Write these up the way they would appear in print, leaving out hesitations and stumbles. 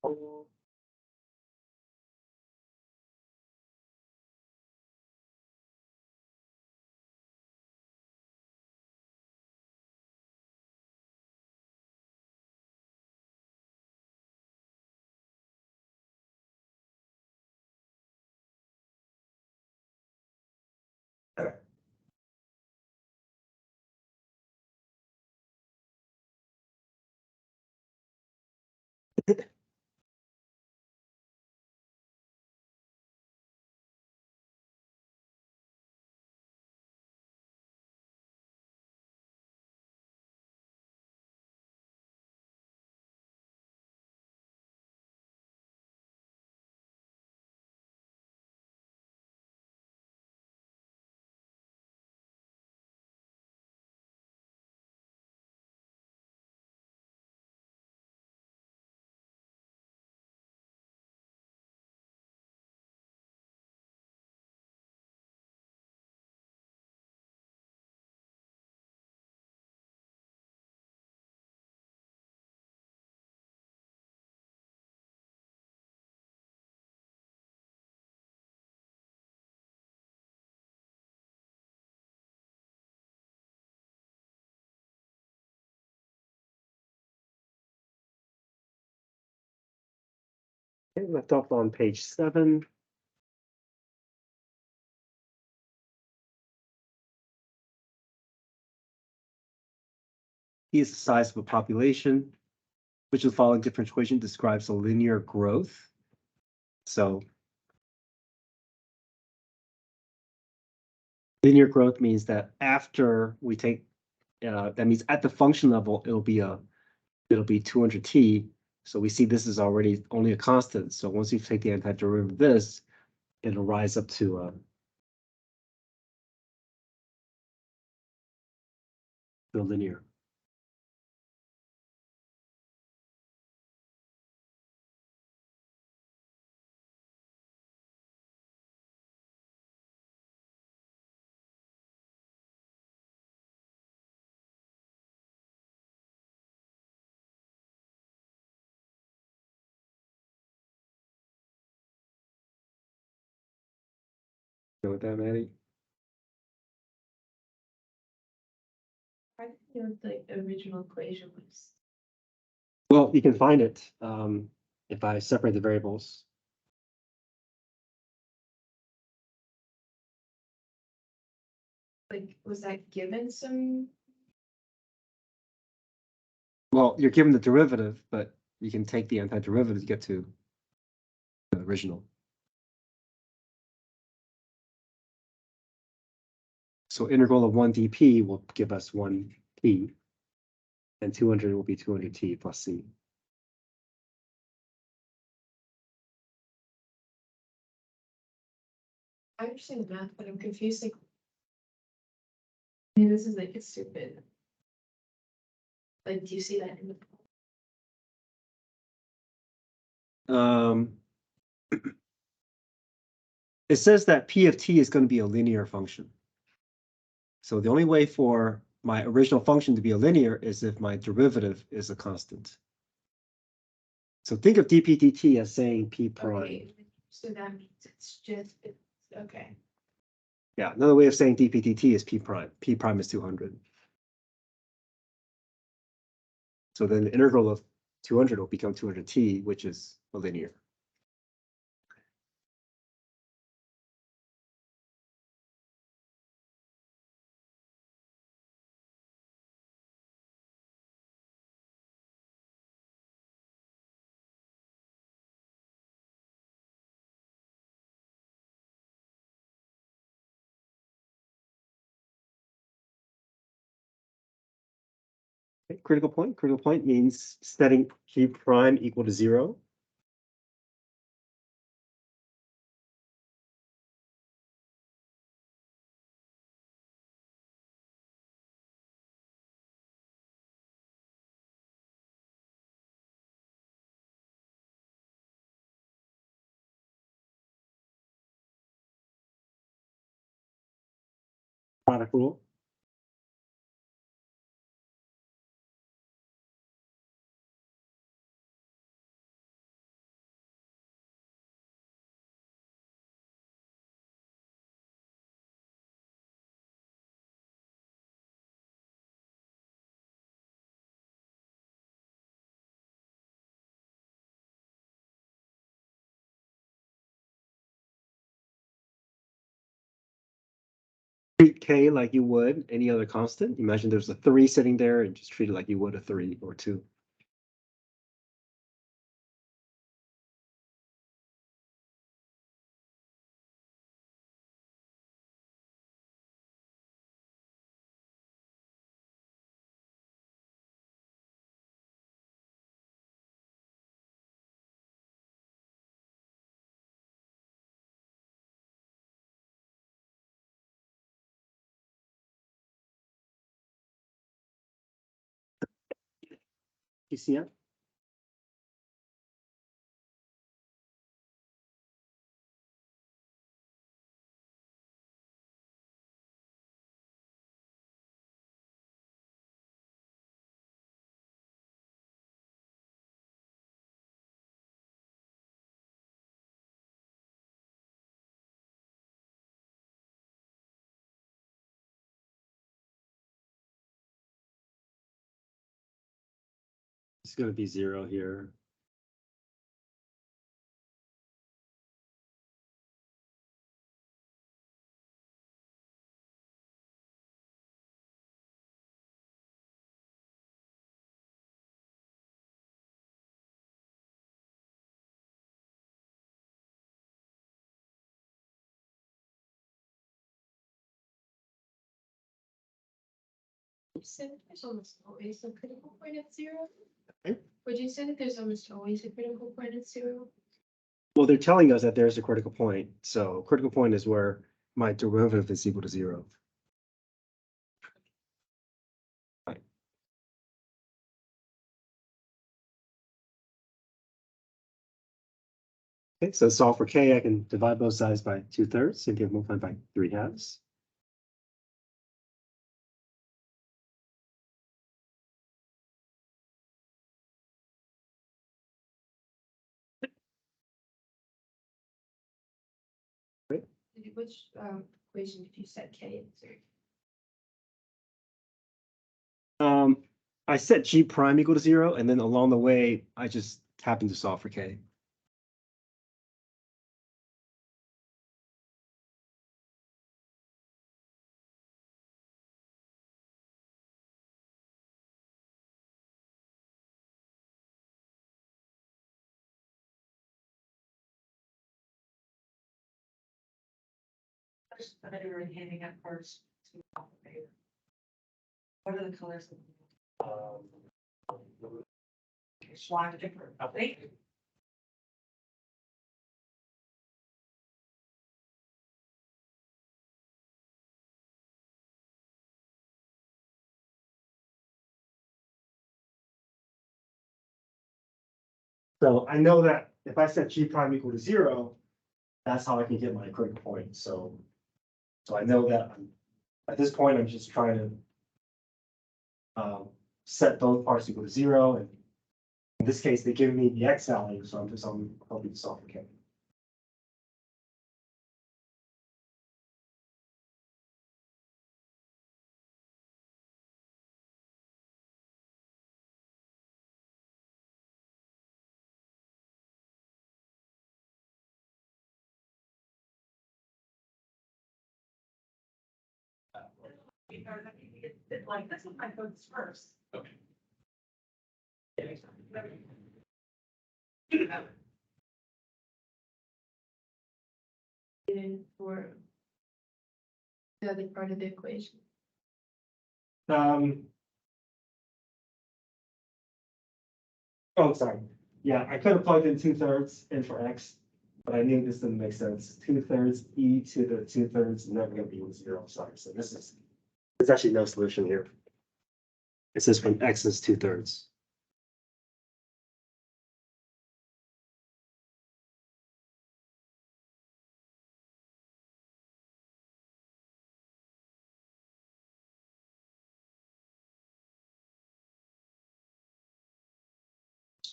Okay, left off on page 7. P is the size of a population, which of the following differential equation describes a linear growth. So linear growth means that after we take, that means at the function level, it'll be 200t. So we see this is already only a constant. So once you take the antiderivative of this, it'll rise up to linear. Know what that, Maddie? I think what the original equation was. Well, you can find it if I separate the variables. Like, was that given some? Well, you're given the derivative, but you can take the antiderivative to get to the original. So integral of 1 dp will give us 1p, and 200 will be 200t plus c. I understand the math, but I'm confused. Like, I mean, this is like it's stupid. Like, do you see that in the? It says that p of t is going to be a linear function. So the only way for my original function to be a linear is if my derivative is a constant. So think of dp dt as saying p prime. Okay, so that means it's just okay. Yeah, another way of saying dp dt is p prime. P prime is 200. So then the integral of 200 will become 200t, which is a linear. Okay, critical point. Critical point means setting p prime equal to 0. Product rule. treat K like you would any other constant. Imagine there's a 3 sitting there and just treat it like you would a 3 or 2. You see it? It's going to be 0 here. You said there's almost always a critical point at 0? Okay. Would you say that there's almost always a critical point at 0? Well, they're telling us that there's a critical point. So critical point is where my derivative is equal to 0. Right. Okay, so solve for K, I can divide both sides by 2/3 and get multiplied by 3/2. Which equation did you set K in 0? I set G prime equal to 0, and then along the way, I just happened to solve for K. That you were handing out cards to paper. What are the colors? Swag different. Thank you. So I know that if I set G prime equal to 0, that's how I can get my critical point. So I know that at this point, I'm just trying to set both parts equal to 0. And in this case, they give me the X value, so I'm just hoping to solve for K. Like, this is my focus first. Okay. And for the other part of the equation. Oh, sorry. Yeah, I could have plugged in 2/3 in for X, but I knew this didn't make sense. 2/3 e to the 2/3 is never going to be equal to 0. Sorry. So there's actually no solution here. It says when X is 2/3.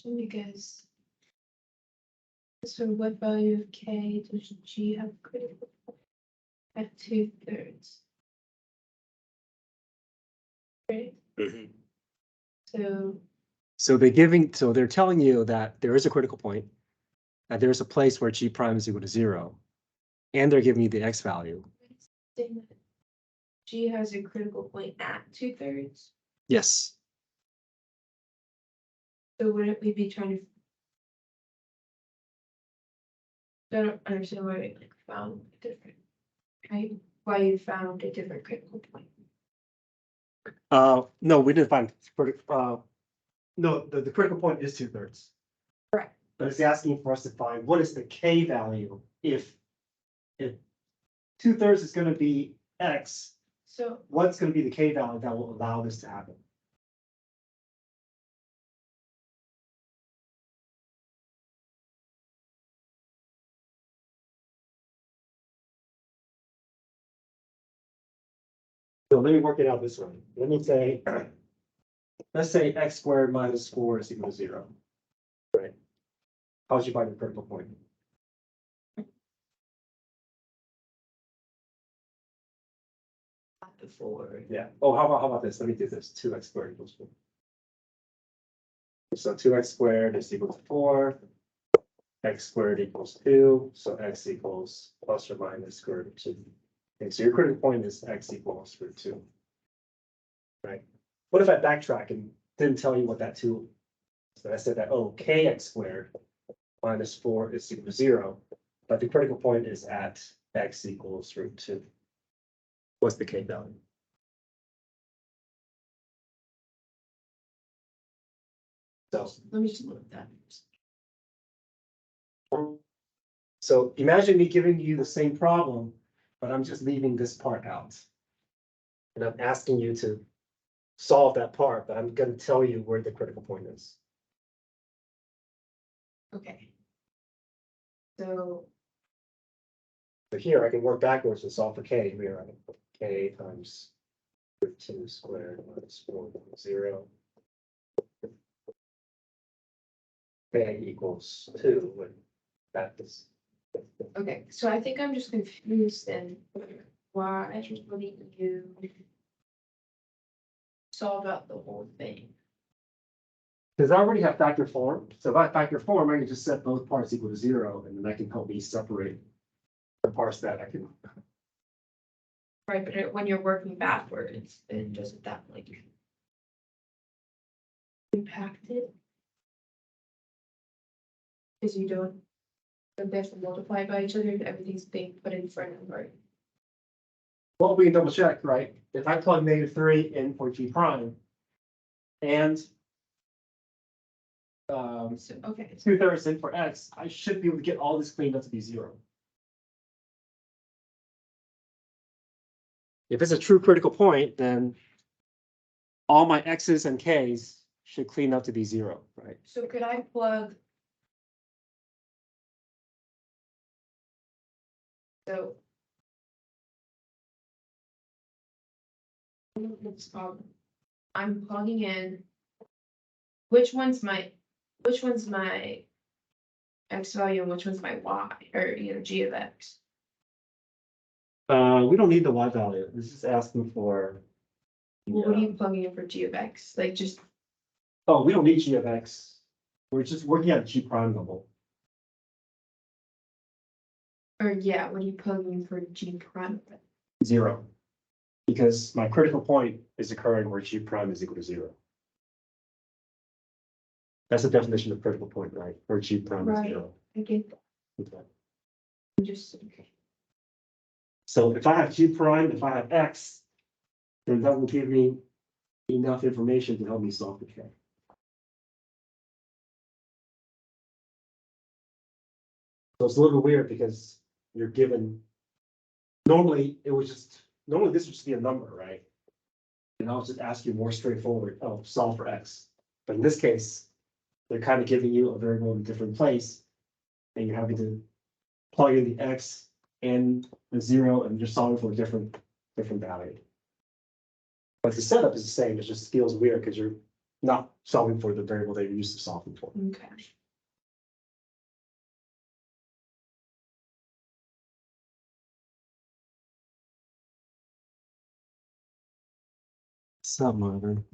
Because so what value of K does G have critical point at 2/3? Right, so So they're telling you that there is a critical point, that there's a place where G prime is equal to 0, and they're giving you the X value. saying that G has a critical point at 2/3. Yes. So wouldn't we be trying to? I don't understand why we like found a different, right? Why you found a different critical point. No, we didn't find, no, the critical point is 2/3. Correct. But it's asking for us to find what is the K value if 2/3 is gonna be X, So what's gonna be the K value that will allow this to happen? So let me work it out this way. Let me say, let's say X squared minus 4 is equal to 0. Right? How would you find the critical point? before, Yeah. Oh, how about this? Let me do this. 2x squared equals 4. So 2x squared is equal to 4. X squared equals 2. So x equals plus or minus square root of 2. Okay, so your critical point is x equals root 2. Right? What if I backtrack and didn't tell you what that 2 is? So I said that, oh, kx squared minus 4 is equal to 0. But the critical point is at x equals root 2. What's the k value? So, let me just look at that. so imagine me giving you the same problem, but I'm just leaving this part out. And I'm asking you to solve that part, but I'm gonna tell you where the critical point is. Okay. So, So here I can work backwards and solve for k. Here I can put k times root 2 squared minus 4 0. K equals 2, and that is. okay, so I think I'm just confused then. Why wouldn't you solve out the whole thing? Because I already have factor form, so if I factor form, I can just set both parts equal to 0, and then that can help me separate the parts that I can. Right, but when you're working backwards, then doesn't that like impact it? Because you don't have to multiply by each other, everything's being put in front of, right? Well, we can double check, right? If I plug -3 in for G prime. And. So, okay, 2/3 in for X, I should be able to get all this cleaned up to be 0. If it's a true critical point, then. All my X's and K's should clean up to be 0, right? so could I plug? So. I'm plugging in. Which one's my X value and which one's my Y, or G of X? We don't need the Y value. This is asking for. Well, what are you plugging in for G of X? Like just, Oh, we don't need G of X. We're just working at G prime level. or yeah, what are you plugging in for G prime? 0. Because my critical point is occurring where G prime is equal to 0. That's the definition of critical point, right? Where G prime is Right. 0. I get that. Okay. I'm just, okay. So if I have G prime, if I have X, then that will give me enough information to help me solve the K. So it's a little weird because you're given. Normally this would just be a number, right? And I'll just ask you more straightforward, oh, solve for X. But in this case, they're kind of giving you a variable in a different place. And you're having to plug in the X and the 0 and you're solving for a different value. But the setup is the same, it just feels weird because you're not solving for the variable that you're used to solving for. Okay. Sup, Marvin?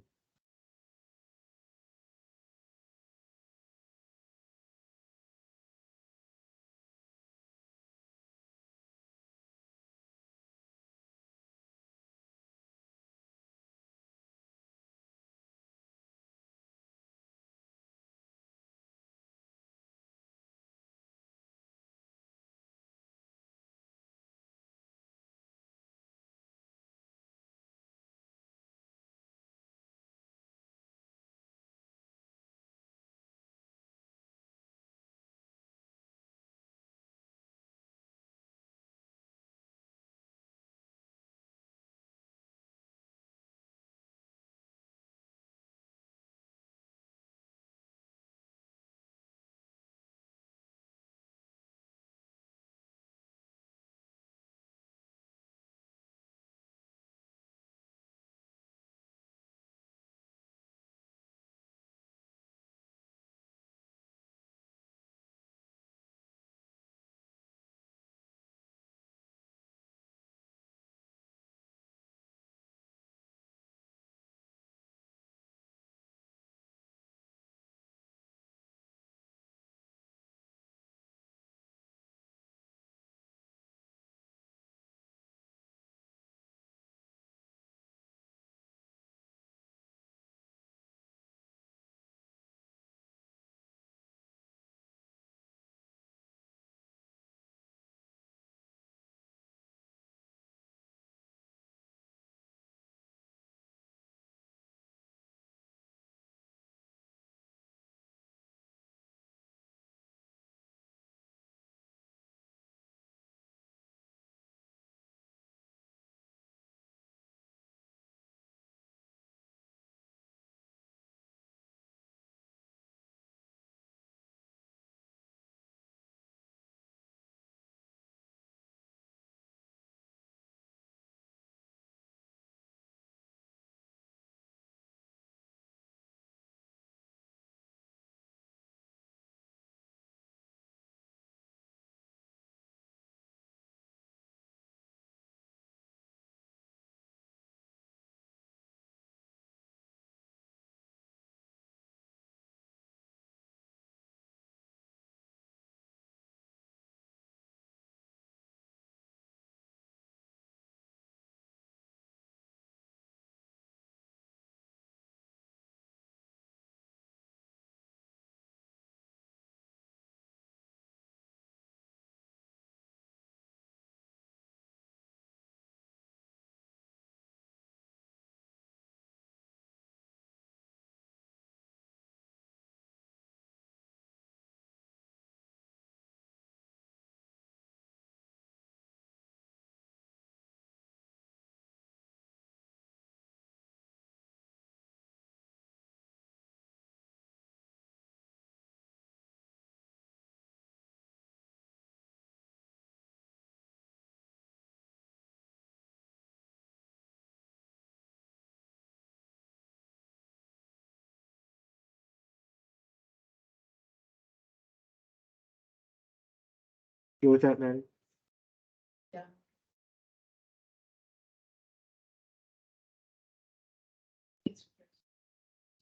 You with that, Maddie? Yeah.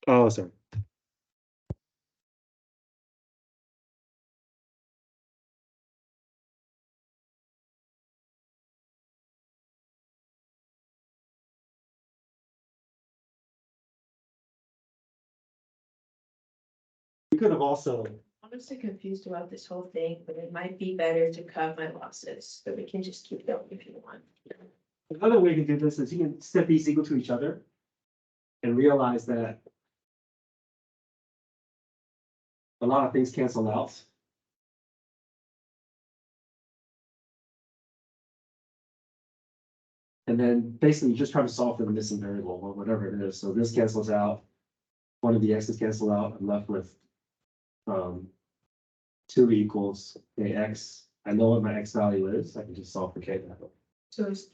Oh, sorry. You could have also, I'm honestly confused about this whole thing, but it might be better to cut my losses, so we can just keep going if you want. another way to do this is you can set these equal to each other and realize that a lot of things cancel out. And then basically you just try to solve for the missing variable or whatever it is. So this cancels out. One of the x's cancel out. I'm left with 2 equals kx. I know what my x value is. I can just solve for k that way. So it's.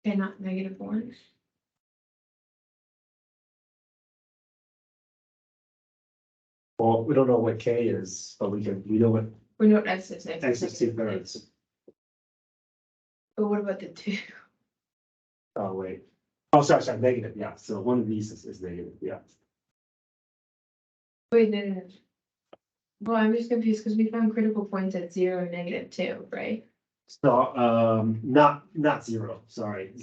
Okay, not -1. Well, we don't know what k is, but we know what We know what x is. x is 2/3. But what about the 2? Oh, wait. Oh, sorry, negative. Yeah. So one of these is negative. Yeah. Wait, no. Well, I'm just confused because we found critical points at 0 and -2, right? So, not 0, sorry.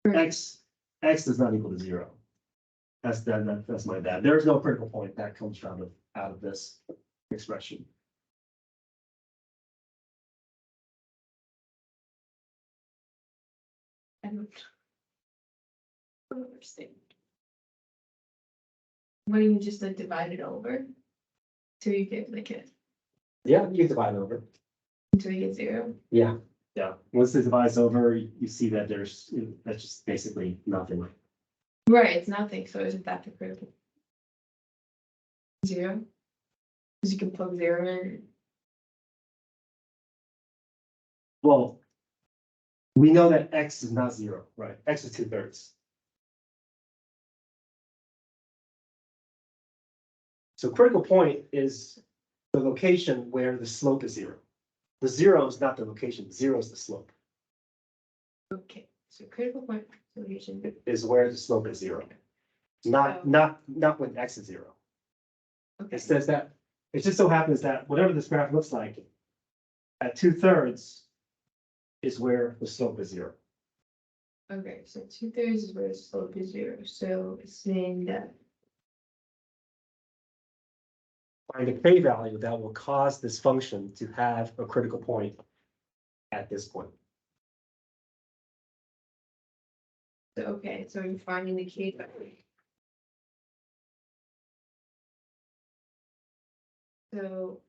X does not equal to 0. That's my bad. There is no critical point that comes out of this expression. I don't understand. Why don't you just like divide it over? Till you get like it, Yeah, you can divide over. until you get 0? Yeah. Yeah. Once it divides over, you see that that's just basically nothing. Right, it's nothing, so isn't that the critical? 0? Because you can plug 0 in. Well, we know that x is not 0, right? X is 2/3. So critical point is the location where the slope is 0. The 0 is not the location, 0 is the slope, Okay, so critical point solution. is where the slope is 0. Not when x is 0. Okay, It says that, it just so happens that whatever this graph looks like, at 2/3 is where the slope is 0. okay, so 2/3 is where the slope is 0, so it's saying that. Find a k value that will cause this function to have a critical point at this point. So, okay, so you're finding the k value. So.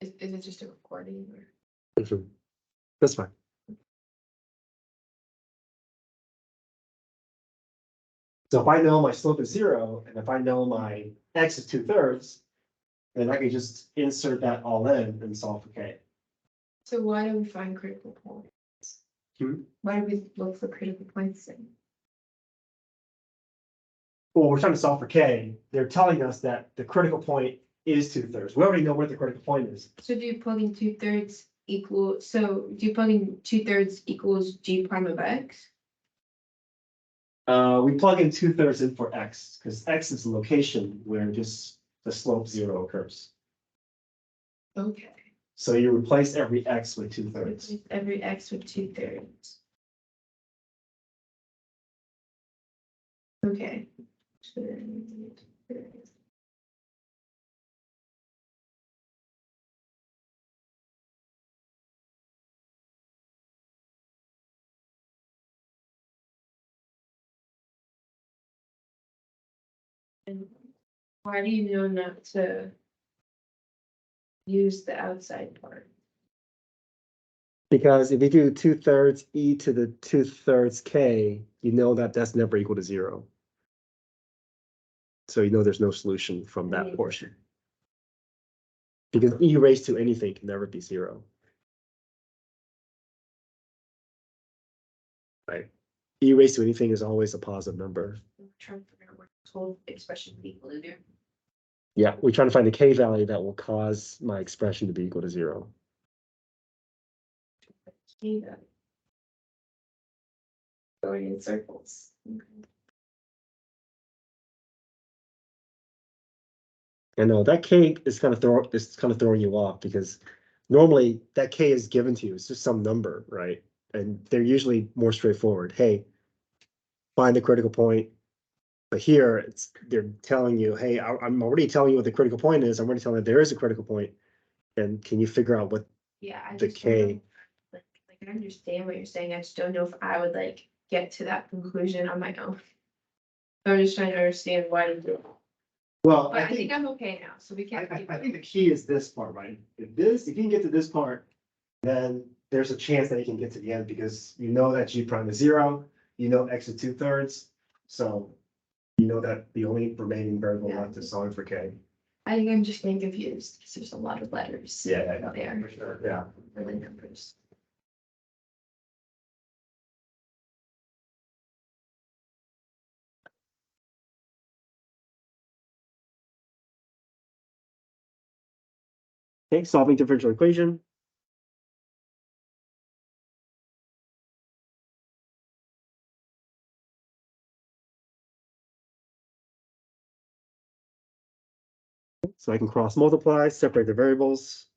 Is it just a recording or? That's fine. So if I know my slope is 0, and if I know my x is 2/3, then I can just insert that all in and solve for k. So why do we find critical points? Why do we look for critical points then? Well, we're trying to solve for k. They're telling us that the critical point is 2/3. We already know where the critical point is. So do you plug in 2/3 equal, so do you plug in 2/3 equals g prime of x? We plug in 2/3 in for x, because x is the location where just the slope 0 occurs. Okay. So you replace every x with 2/3. Replace every x with 2/3. Okay. So then, 2/3. And why do you know not to use the outside part? Because if you do 2/3 e to the 2/3 k, you know that that's never equal to 0. So you know there's no solution from that portion. Because e raised to anything can never be 0. Right? e raised to anything is always a positive number. I'm trying to figure out what total expression would be equal to do. Yeah, we're trying to find the k value that will cause my expression to be equal to 0. Going in circles. Okay. I know that k is kind of throwing you off because normally that k is given to you. It's just some number, right? And they're usually more straightforward. Hey, find the critical point. But here they're telling you, hey, I'm already telling you what the critical point is. I'm already telling you there is a critical point. And can you figure out what Yeah, I the just don't know, k? like I understand what you're saying. I just don't know if I would like get to that conclusion on my own. I'm just trying to understand why to do it. Well, But I think I'm okay now, so we can't. keep I going. think the key is this part, right? If you can get to this part, then there's a chance that you can get to the end because you know that G prime is 0, you know X is 2/3. So you know that the only remaining variable Yeah. left is solving for K. I think I'm just getting confused because there's a lot of letters. There For sure, yeah. for the numbers. Okay, solving differential equation. So I can cross multiply, separate the variables.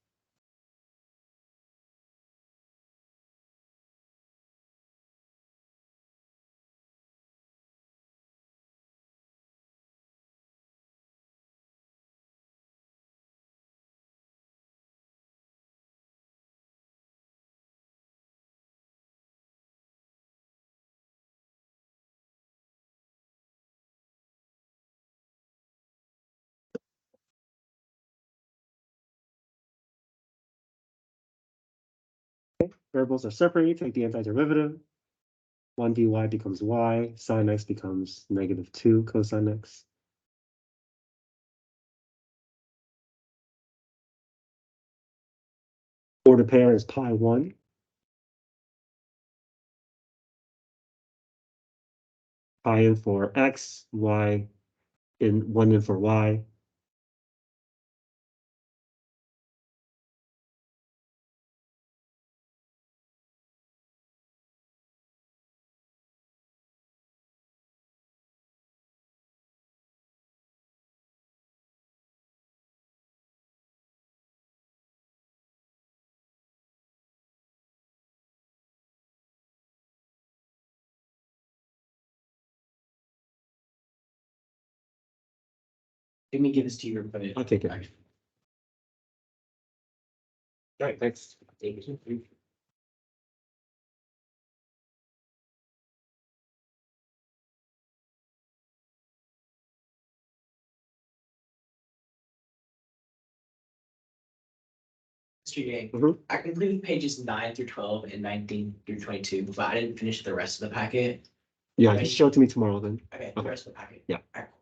Variables are separated, take the antiderivative. 1 dy becomes y, sine x becomes -2 cosine x. Order pair is pi1. Pi in for x, y in 1 in for y. Let me give this to you or put it. I'll take it. All Right, thanks. Thank you. Mr. Yang, Mhm. I completed pages 9 through 12 and 19 through 22, but I didn't finish the rest of the packet. Yeah, just show it to me tomorrow then. Okay, the Okay. rest of the packet. Yeah. All right, cool.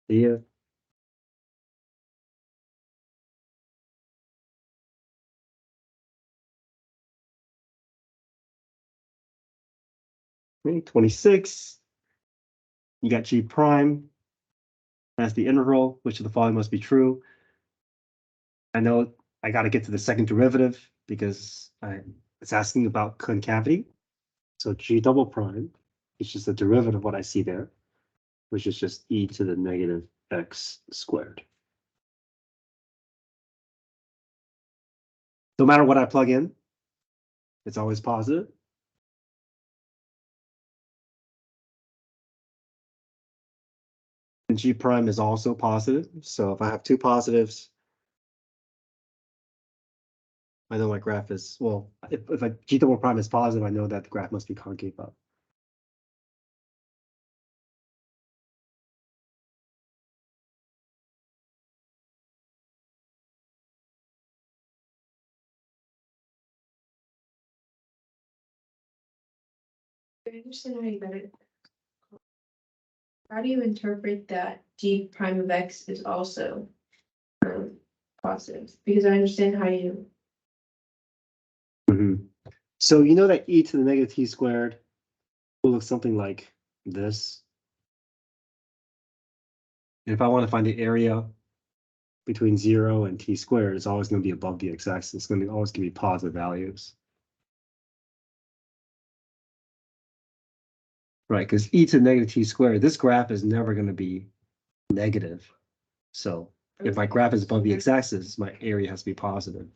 Yeah. Okay, 26. You got G prime. That's the integral, which of the following must be true. I know I got to get to the second derivative because it's asking about concavity. So G double prime is just the derivative of what I see there, which is just e to the negative x squared. No matter what I plug in, it's always positive. And G prime is also positive. So if I have two positives, I know my graph is, well, if a G double prime is positive, I know that the graph must be concave up. I understand how you got it. How do you interpret that g prime of x is also positive? Because I understand how you, Mhm. So you know that e to the negative t squared will look something like this. And if I want to find the area between 0 and t squared, it's always going to be above the x-axis. It's going to always give me positive values. Right, because e to the negative t squared, this graph is never going to be negative. So if my graph is above the x-axis, my area has to be positive.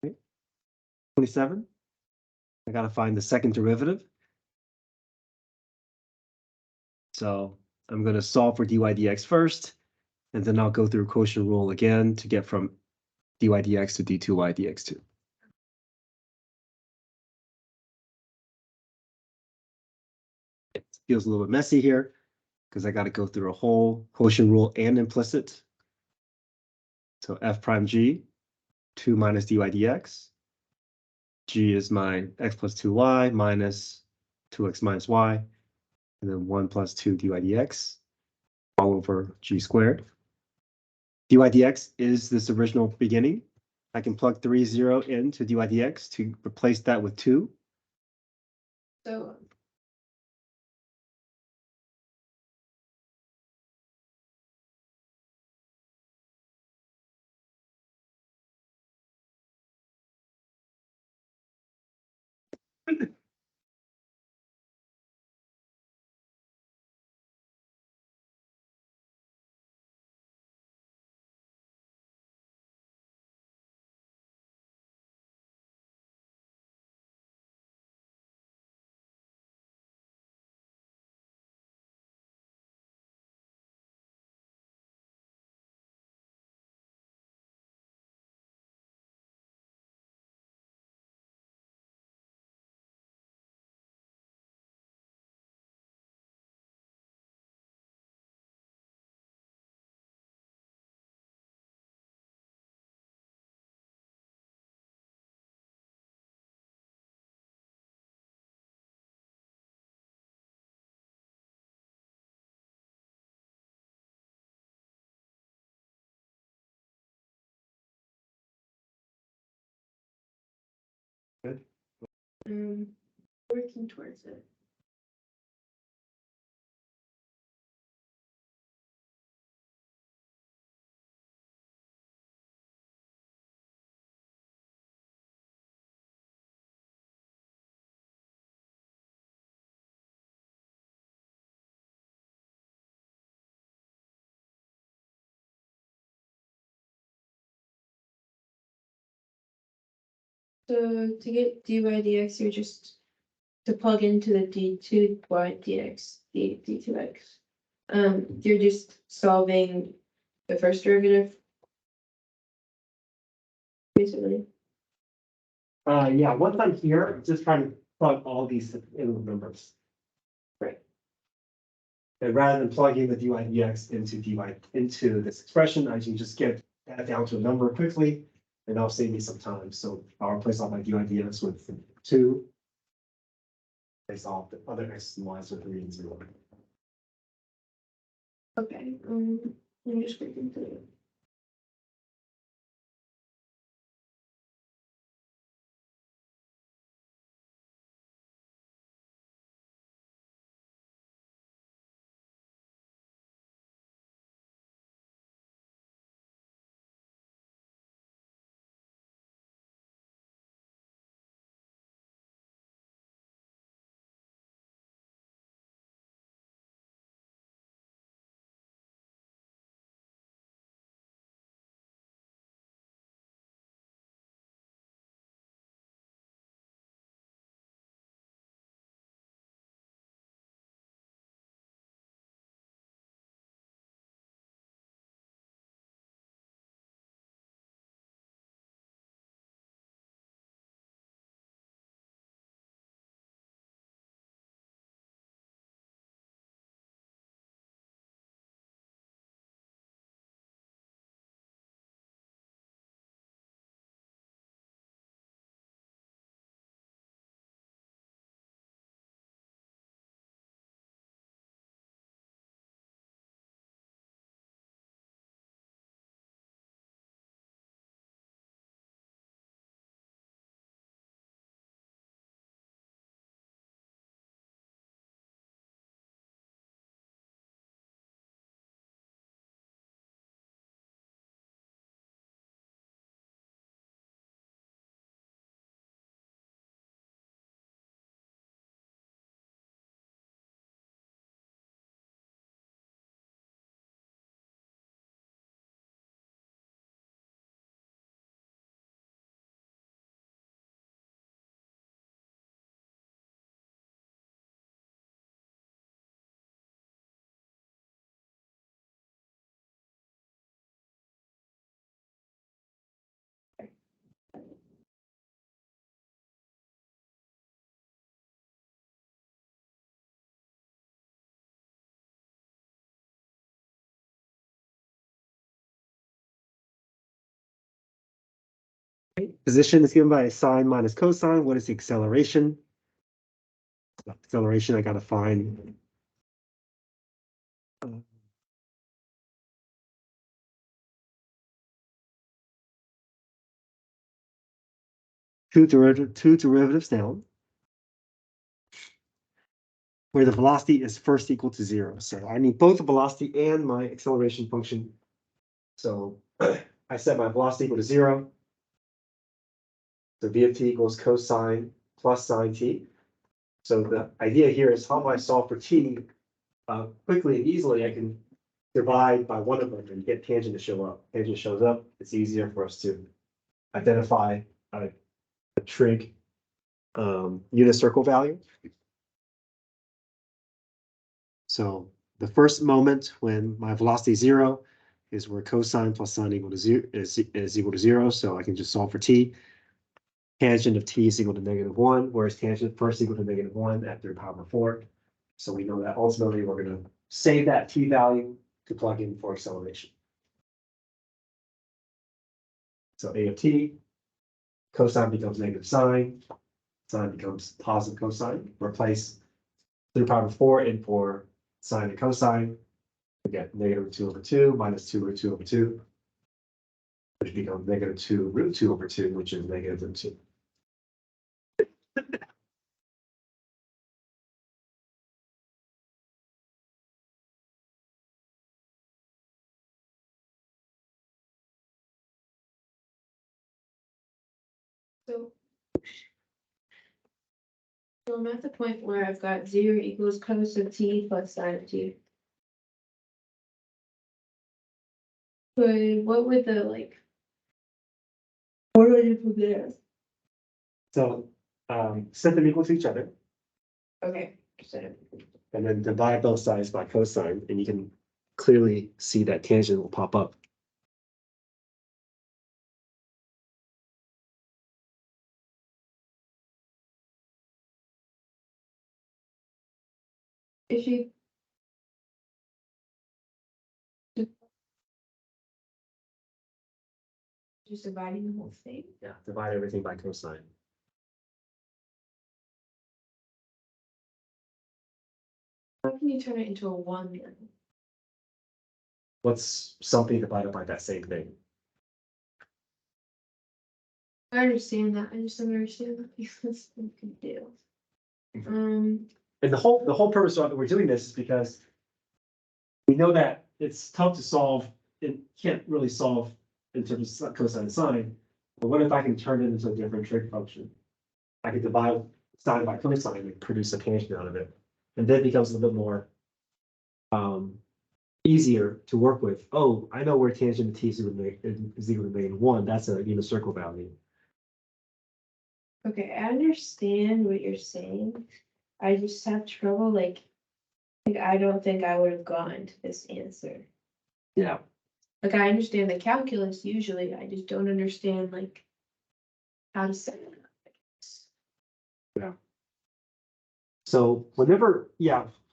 Okay. 27. I got to find the second derivative. So I'm going to solve for dy dx first, and then I'll go through quotient rule again to get from dy dx to d2y dx2. It feels a little bit messy here because I got to go through a whole quotient rule and implicit. So f prime g, 2 minus dy dx. G is my x plus 2y minus 2x minus y, and then 1 plus 2 dy dx, all over g squared. dy dx is this original beginning. I can plug 3, 0 into dy dx to replace that with 2. so. Working towards it. So to get dy dx, you're just to plug into the d2y dx, d2x. You're just solving the first derivative. Basically. Yeah, once I'm here, just trying to plug all these in numbers. Right. And rather than plugging the dy dx into this expression, I can just get that down to a number quickly, and that'll save me some time. So I'll replace all my dy dx with 2. Replace all the other x's and y's with 3 and 0. Okay, I'm just working through it. position is given by sine minus cosine. What is the acceleration? Acceleration, I gotta find. Two derivatives down, where the velocity is first equal to 0. So I need both the velocity and my acceleration function. So I set my velocity equal to 0. So v of t equals cosine plus sine t. So the idea here is how do I solve for t quickly and easily? I can divide by one of them and get tangent to show up. Tangent shows up, it's easier for us to identify a trig unit circle value. So the first moment when my velocity is 0 is where cosine plus sine equal to 0 is equal to 0. So I can just solve for t. Tangent of t is equal to -1, whereas tangent first equal to -1 at 3 power 4. So we know that ultimately we're going to save that t value to plug in for acceleration. So a of t, cosine becomes negative sine, sine becomes positive cosine. Replace 3 power 4 in for sine and cosine. We get -2/2 minus 2/2/2, which becomes -2√2/2, which is -2. So. So I'm at the point where I've got 0 equals cos of t plus sine of t. But what would the like? What do I do from there? So set them equal to each other Okay, so and then divide both sides by cosine, and you can clearly see that tangent will pop up. if you. Just dividing the whole thing. Yeah, divide everything by cosine. How can you turn it into a 1 then? What's something divided by that same thing? I understand that, I just don't understand what this thing can do. And the whole purpose of we're doing this is because we know that it's tough to solve, it can't really solve in terms of cosine and sine. But what if I can turn it into a different trig function? I could divide sine by cosine and produce a tangent out of it. And then it becomes a little bit more easier to work with. Oh, I know where tangent t is equal to -1. That's a unit circle value. Okay, I understand what you're saying. I just have trouble like I don't think I would have gotten to this answer. Yeah. Like I understand the calculus usually, I just don't understand like how to set it up. So whenever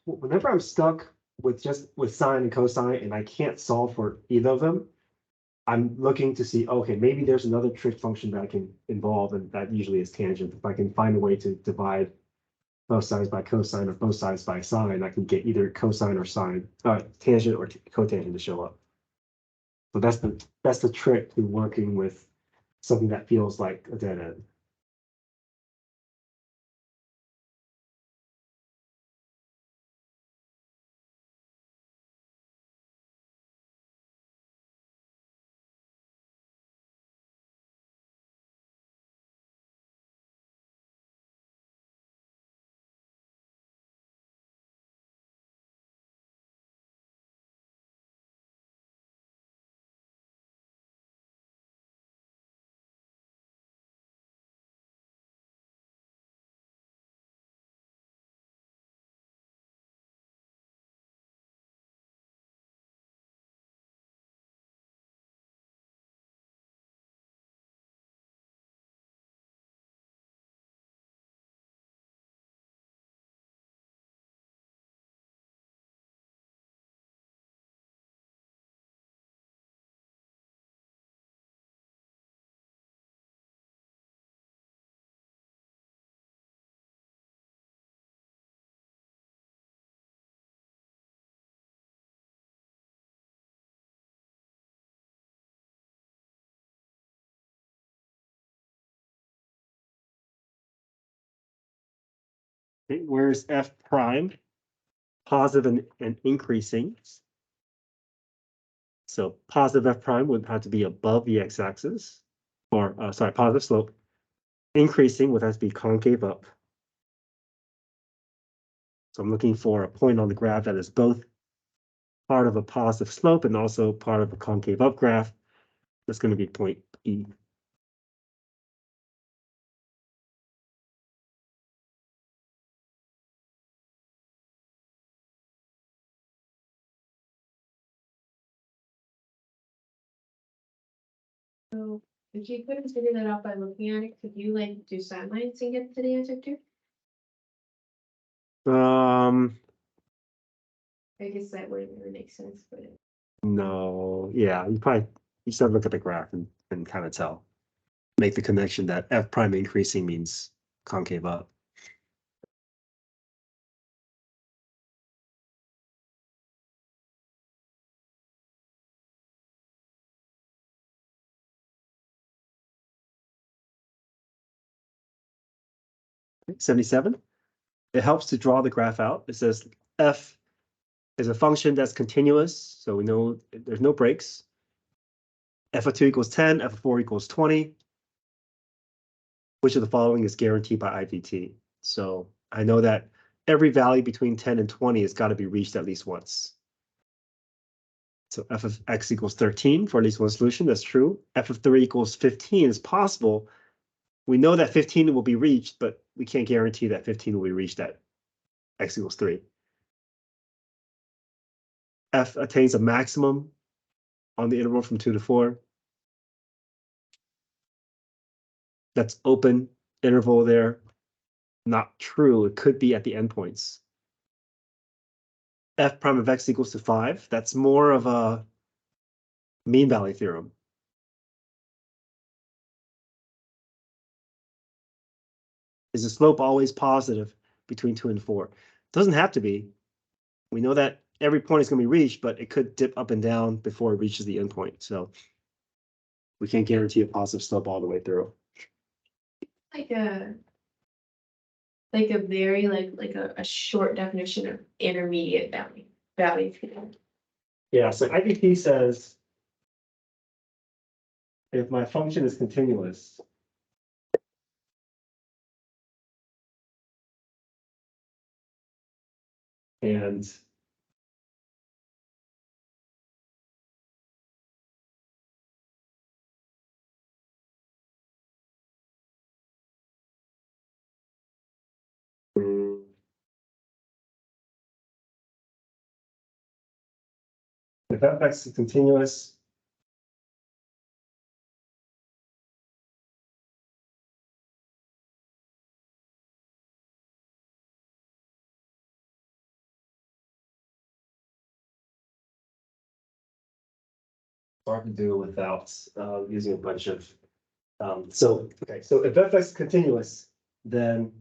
I'm stuck with sine and cosine and I can't solve for either of them, I'm looking to see, okay, maybe there's another trig function that I can involve, and that usually is tangent. If I can find a way to divide both sides by cosine or both sides by sine, I can get either cosine or sine, tangent or cotangent to show up. So that's the trick to working with something that feels like a dead end. Okay, where's f prime? Positive and increasing. So positive f prime would have to be above the x-axis, or sorry, positive slope. Increasing would have to be concave up. So I'm looking for a point on the graph that is both part of a positive slope and also part of a concave up graph. That's going to be point E. So if you couldn't figure that out by looking at it, could you like do side lines and get to the answer too? I guess that wouldn't really make sense, but No, yeah, you just have to look at the graph and kind of tell. Make the connection that f prime increasing means concave up. Okay, 77. It helps to draw the graph out. It says f is a function that's continuous, so we know there's no breaks. F of 2 equals 10, f of 4 equals 20. Which of the following is guaranteed by IVT? So I know that every value between 10 and 20 has got to be reached at least once. So f of x equals 13 for at least one solution, that's true. F of 3 equals 15 is possible. We know that 15 will be reached, but we can't guarantee that 15 will be reached at x equals 3. F attains a maximum on the interval from 2 to 4. That's open interval there. Not true, it could be at the endpoints. F prime of x equals to 5, that's more of a mean value theorem. Is the slope always positive between 2 and 4? Doesn't have to be. We know that every point is going to be reached, but it could dip up and down before it reaches the endpoint. So we can't guarantee a positive slope all the way through. like a very like a short definition of intermediate value field. Yeah, so IVT says if my function is continuous, and if fx is continuous, hard to do without using a bunch of so if fx is continuous, then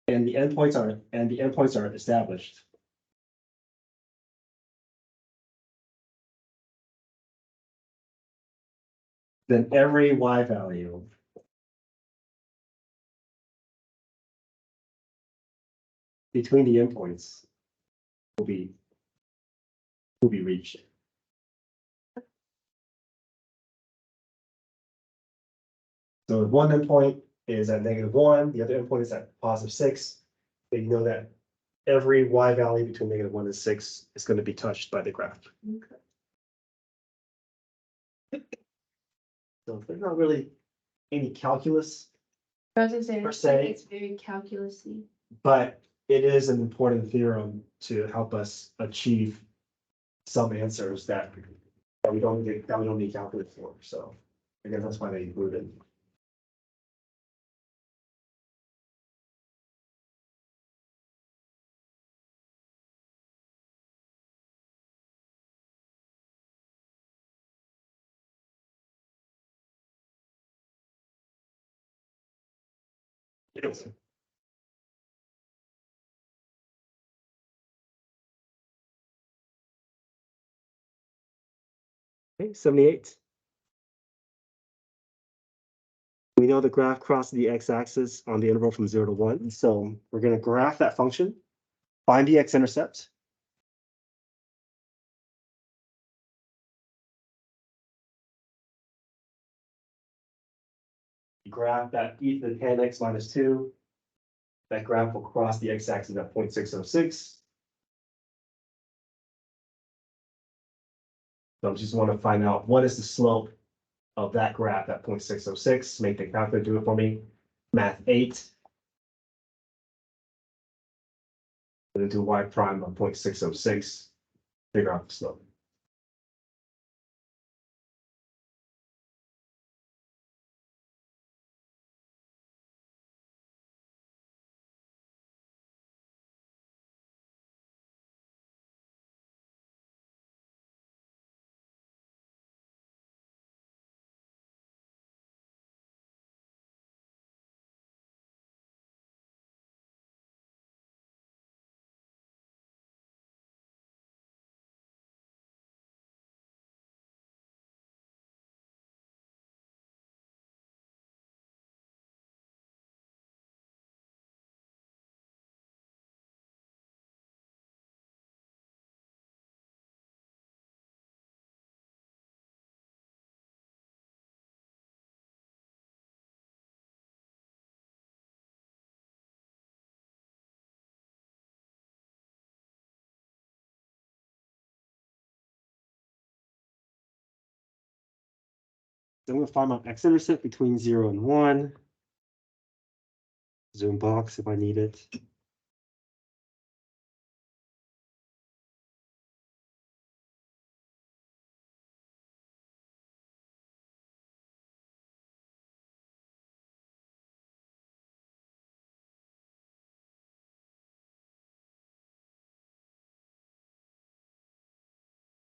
and the endpoints are established. Then every y value between the endpoints will be reached. So if one endpoint is at -1, the other endpoint is at +6, then you know that every y value between -1 and 6 is going to be touched by the graph. So there's not really any calculus, I was gonna say, Per it's like se. it's very calculusy. but it is an important theorem to help us achieve some answers that we don't need calculus for. So I guess that's why they include it. Yes. Okay, 78. We know the graph crosses the x-axis on the interval from 0 to 1, so we're going to graph that function, find the x-intercept. Graph that e to the 10x minus 2. That graph will cross the x-axis at 0.606. So I just want to find out what is the slope of that graph at 0.606. Make the calculator do it for me. Math 8. And then do y prime of 0.606. Figure out the slope. I'm going to find my x-intercept between 0 and 1. Zoom box if I need it.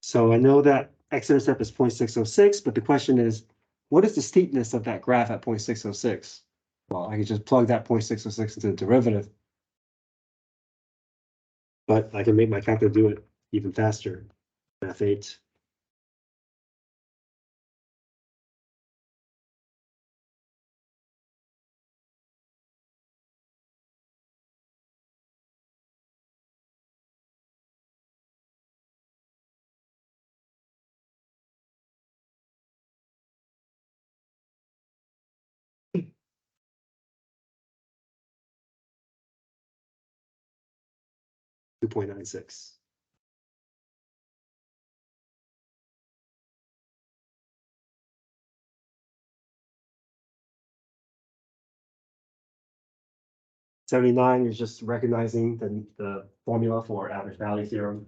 So I know that x-intercept is 0.606, but the question is, what is the steepness of that graph at 0.606? Well, I can just plug that 0.606 into the derivative. But I can make my calculator do it even faster. Math 8. .96. .79 is just recognizing the formula for average value theorem.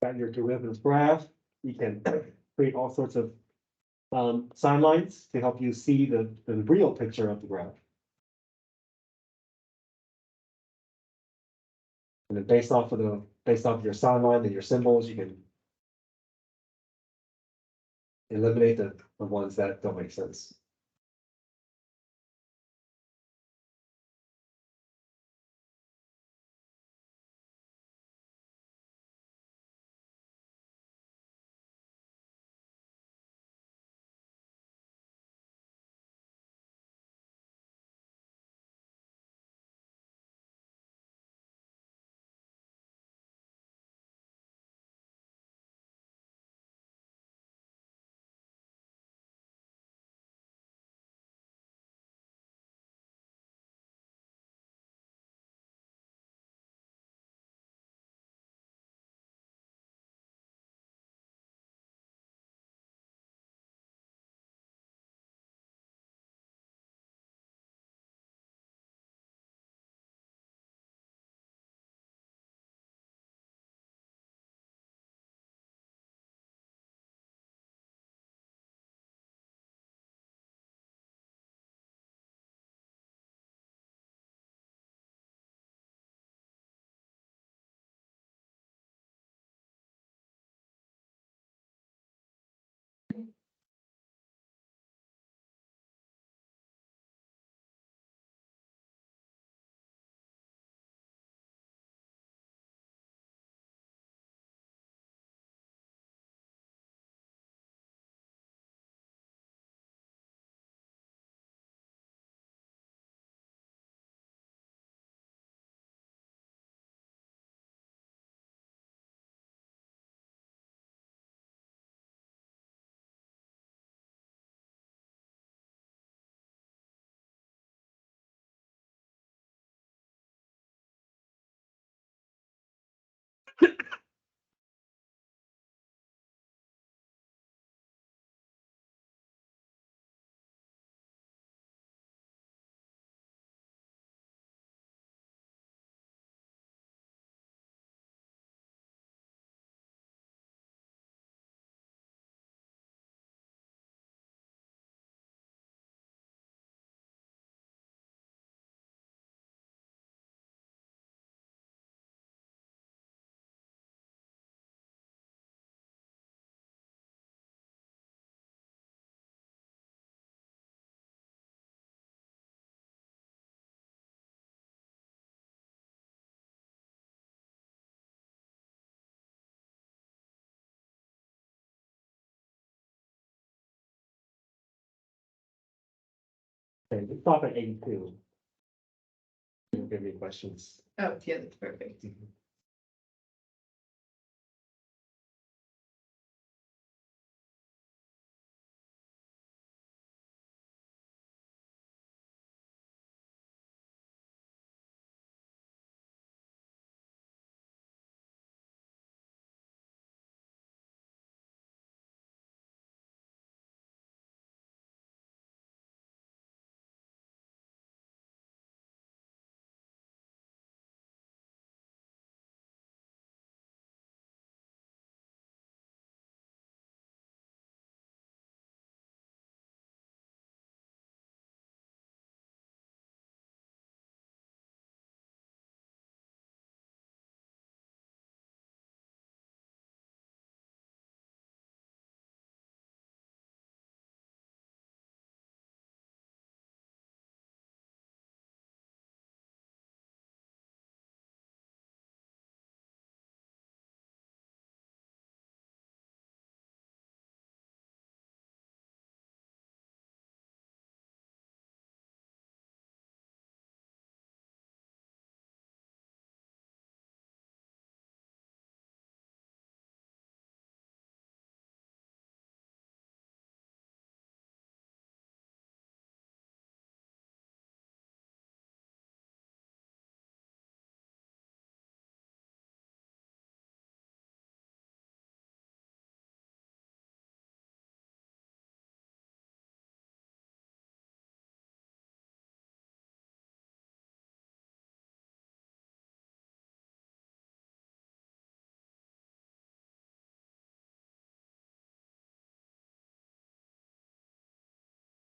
Got your derivative graph. You can create all sorts of sign lines to help you see the real picture of the graph. And then based off of your sign line and your symbols, you can eliminate the ones that don't make sense. Okay, let's stop at 82. Give me questions. Oh, yeah, that's perfect.